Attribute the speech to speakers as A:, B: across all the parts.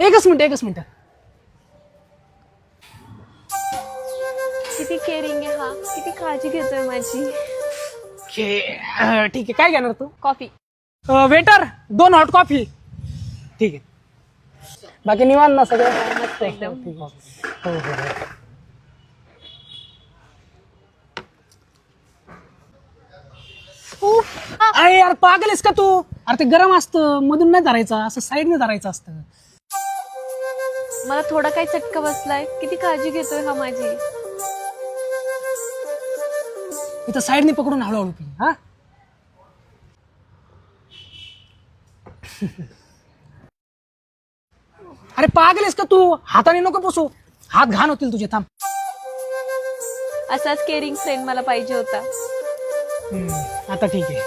A: एकच मिनिट.
B: किती केअरिंग आहे हा, किती काळजी घेतोय माझी.
A: ठीक आहे, काय घेणार तू?
B: कॉफी.
A: Waiter 2 hot coffee. ठीक आहे, बाकी निवांत ना सगळं?
B: मस्त एकदम.
A: हो. अरे यार पागल आहेस का तू? अरे ते गरम असतं, मधून नाही धरायचं, असं साईडने धरायचं असतं.
B: मला थोडा काही चटका बसलाय, किती काळजी घेतोय हा माझी.
A: इथं साईडने पकडून हळूहळू पी. हा अरे पागल आहेस का तू? हाताने नको पुसू, हात घाण होतील तुझे. थांब.
B: असाच केअरिंग फ्रेंड मला पाहिजे होता.
A: आता ठीक आहे.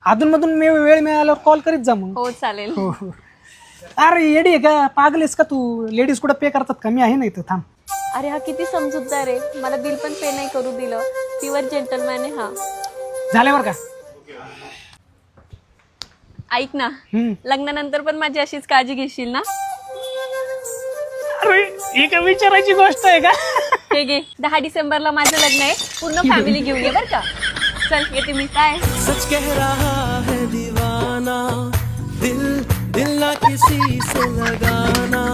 A: अधूनमधून वेळ मिळाल्यावर कॉल करीत जा मग.
B: हो चालेल.
A: हो. अरे येडी आहे का? पागल आहेस का तू? लेडीज कुठं पे करतात का? मी आहे ना इथं. थांब.
B: अरे हा किती समजूतदार आहे, मला बिल पण पे नाही करू दिलं. प्युअर जेंटलमॅन आहे हा.
A: झाल्यावर का?
B: ऐक ना, लग्नानंतर पण माझी अशीच काळजी घेशील ना?
A: अरे ही काय विचारायची गोष्ट आहे का?
B: हे घे, 10 डिसेंबरला माझं लग्न आहे, पूर्ण फॅमिली घेऊन ये बर का. चल येते मी. काय
C: सच कह रहा है दीवाना, दिल ना किसी से लगाना.